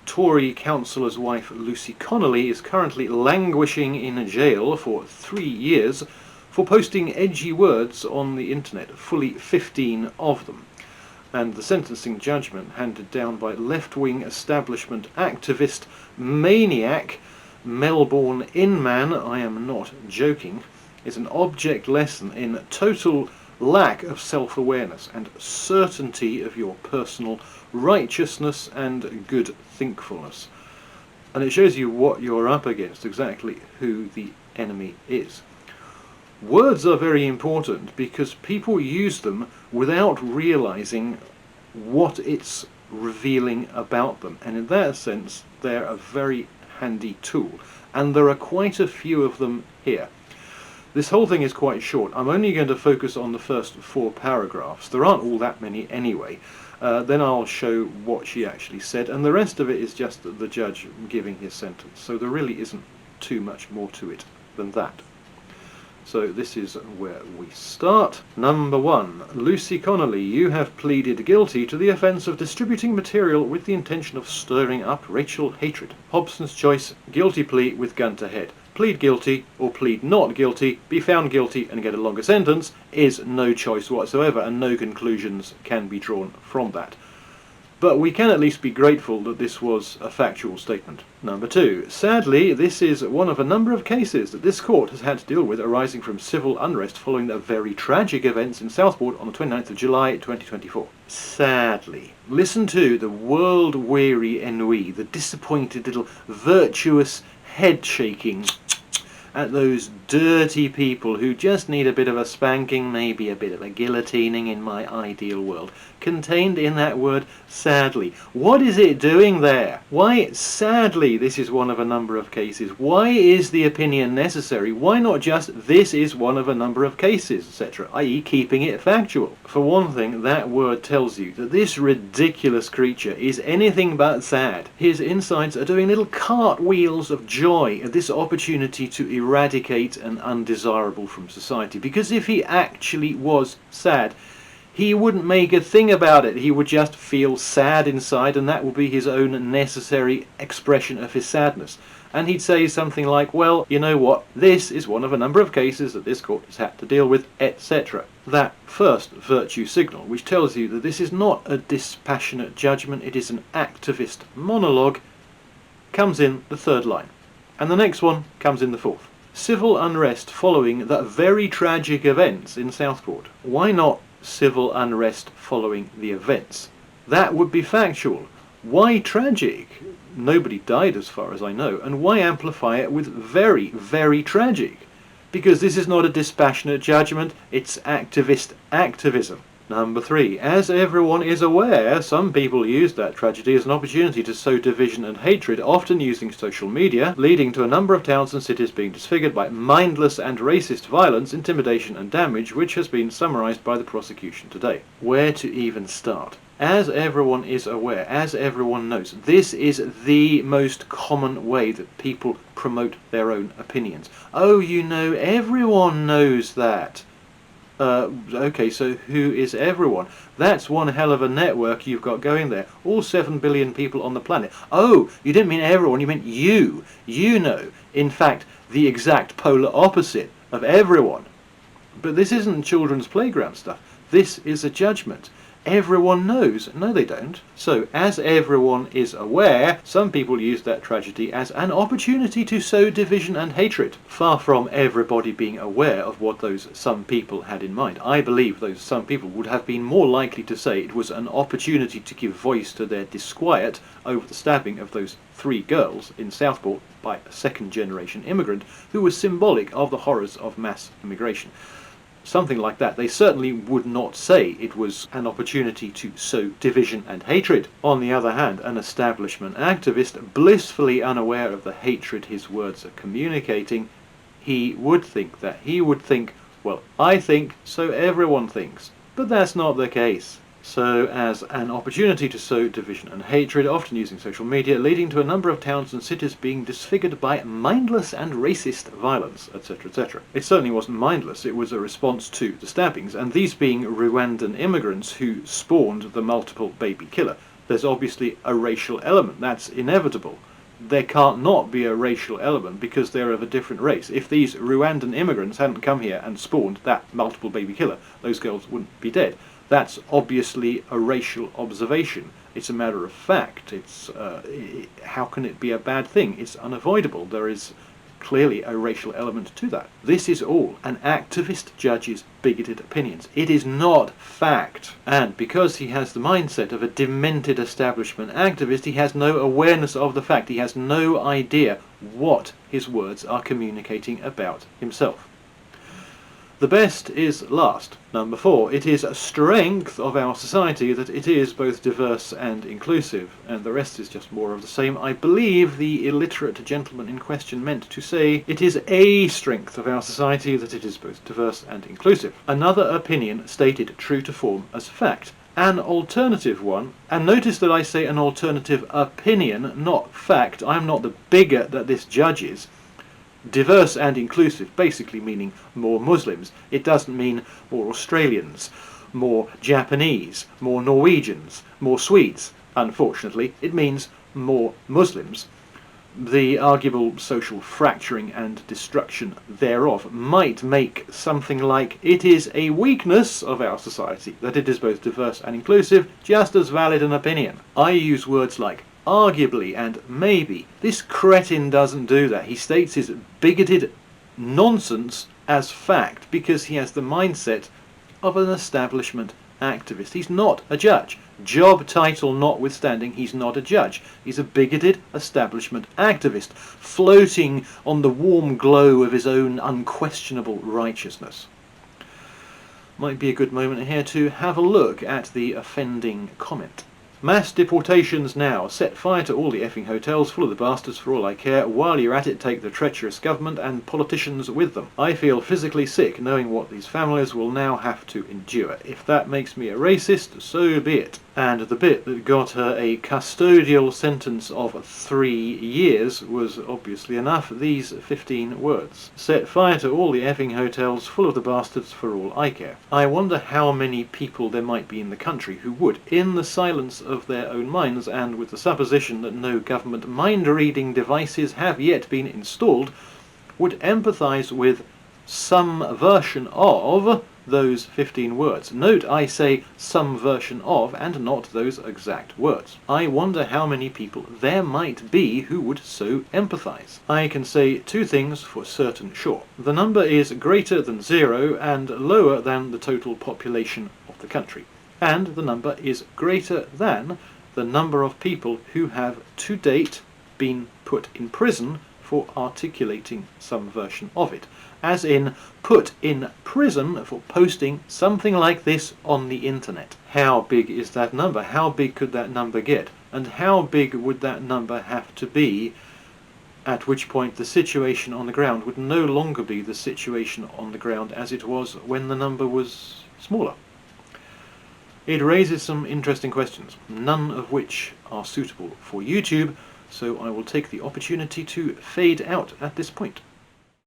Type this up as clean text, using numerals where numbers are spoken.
Tory councillor's wife Lucy Connolly is currently languishing in jail for 3 years for posting edgy words on the internet, fully 15 of them. And the sentencing judgment, handed down by left-wing establishment activist maniac Melbourne Inman, I am not joking, is an object lesson in total lack of self-awareness and certainty of your personal righteousness and good thinkfulness. And it shows you what you're up against, exactly who the enemy is. Words are very important because people use them without realizing what it's revealing about them, and in that sense they're a very handy tool, and there are quite a few of them here. This whole thing is quite short. I'm only going to focus on the first 4 paragraphs. There aren't all that many anyway. Then I'll show what she actually said, and the rest of it is just the judge giving his sentence, so there really isn't too much more to it than that. So this is where we start. Number 1. Lucy Connolly, you have pleaded guilty to the offence of distributing material with the intention of stirring up racial hatred. Hobson's choice, guilty plea with gun to head. Plead guilty or plead not guilty, be found guilty and get a longer sentence is no choice whatsoever, and no conclusions can be drawn from that. But we can at least be grateful that this was a factual statement. Number 2. Sadly, this is one of a number of cases that this court has had to deal with arising from civil unrest following the very tragic events in Southport on the 29th of July 2024. Sadly. Listen to the world-weary ennui, the disappointed little virtuous head-shaking at those dirty people who just need a bit of a spanking, maybe a bit of a guillotining in my ideal world, contained in that word sadly. What is it doing there? Why sadly this is one of a number of cases? Why is the opinion necessary? Why not just this is one of a number of cases, etc., i.e. keeping it factual? For one thing, that word tells you that this ridiculous creature is anything but sad. His insides are doing little cartwheels of joy at this opportunity to eradicate an undesirable from society, because if he actually was sad, he wouldn't make a thing about it. He would just feel sad inside, and that would be his own necessary expression of his sadness. And he'd say something like, well, you know what, this is one of a number of cases that this court has had to deal with, etc. That first virtue signal, which tells you that this is not a dispassionate judgment, it is an activist monologue, comes in the 3rd line. And the next one comes in the 4th. Civil unrest following the very tragic events in Southport. Why not civil unrest following the events? That would be factual. Why tragic? Nobody died as far as I know. And why amplify it with very, very tragic? Because this is not a dispassionate judgment, it's activist activism. Number 3. As everyone is aware, some people use that tragedy as an opportunity to sow division and hatred, often using social media, leading to a number of towns and cities being disfigured by mindless and racist violence, intimidation and damage, which has been summarised by the prosecution today. Where to even start? As everyone is aware, as everyone knows, this is the most common way that people promote their own opinions. Oh, you know, everyone knows that. Okay, so who is everyone? That's one hell of a network you've got going there. All 7 billion people on the planet. Oh, you didn't mean everyone, you meant you. You know, in fact, the exact polar opposite of everyone. But this isn't children's playground stuff. This is a judgment. Everyone knows. No, they don't. So, as everyone is aware, some people use that tragedy as an opportunity to sow division and hatred. Far from everybody being aware of what those some people had in mind. I believe those some people would have been more likely to say it was an opportunity to give voice to their disquiet over the stabbing of those 3 girls in Southport by a second-generation immigrant who was symbolic of the horrors of mass immigration. Something like that. They certainly would not say it was an opportunity to sow division and hatred. On the other hand, an establishment activist, blissfully unaware of the hatred his words are communicating, he would think that. He would think, well, I think, so everyone thinks. But that's not the case. So, as an opportunity to sow division and hatred, often using social media, leading to a number of towns and cities being disfigured by mindless and racist violence, etc., etc. It certainly wasn't mindless, it was a response to the stabbings, and these being Rwandan immigrants who spawned the multiple baby killer. There's obviously a racial element. That's inevitable. There can't not be a racial element because they're of a different race. If these Rwandan immigrants hadn't come here and spawned that multiple baby killer, those girls wouldn't be dead. That's obviously a racial observation. It's a matter of fact. How can it be a bad thing? It's unavoidable. There is clearly a racial element to that. This is all an activist judge's bigoted opinions. It is not fact. And because he has the mindset of a demented establishment activist, he has no awareness of the fact. He has no idea what his words are communicating about himself. The best is last. Number 4. It is a strength of our society that it is both diverse and inclusive, and the rest is just more of the same. I believe the illiterate gentleman in question meant to say it is a strength of our society that it is both diverse and inclusive. Another opinion stated true to form as fact. An alternative one, and notice that I say an alternative opinion, not fact. I'm not the bigot that this judge is. Diverse and inclusive basically meaning more Muslims. It doesn't mean more Australians, more Japanese, more Norwegians, more Swedes. Unfortunately, it means more Muslims. The arguable social fracturing and destruction thereof might make something like it is a weakness of our society that it is both diverse and inclusive just as valid an opinion. I use words like arguably and maybe. This cretin doesn't do that. He states his bigoted nonsense as fact because he has the mindset of an establishment activist. He's not a judge. Job title notwithstanding, he's not a judge. He's a bigoted establishment activist, floating on the warm glow of his own unquestionable righteousness. Might be a good moment here to have a look at the offending comment. Mass deportations now. Set fire to all the effing hotels full of the bastards for all I care. While you're at it, take the treacherous government and politicians with them. I feel physically sick knowing what these families will now have to endure. If that makes me a racist, so be it. And the bit that got her a custodial sentence of 3 years was obviously enough. These 15 words. Set fire to all the effing hotels full of the bastards for all I care. I wonder how many people there might be in the country who would, in the silence of their own minds and with the supposition that no government mind-reading devices have yet been installed, would empathise with some version of those 15 words. Note I say some version of and not those exact words. I wonder how many people there might be who would so empathise. I can say 2 things for certain sure. The number is greater than 0 and lower than the total population of the country. And the number is greater than the number of people who have to date been put in prison for articulating some version of it. As in, put in prison for posting something like this on the internet. How big is that number? How big could that number get? And how big would that number have to be, at which point the situation on the ground would no longer be the situation on the ground as it was when the number was smaller? It raises some interesting questions, none of which are suitable for YouTube, so I will take the opportunity to fade out at this point.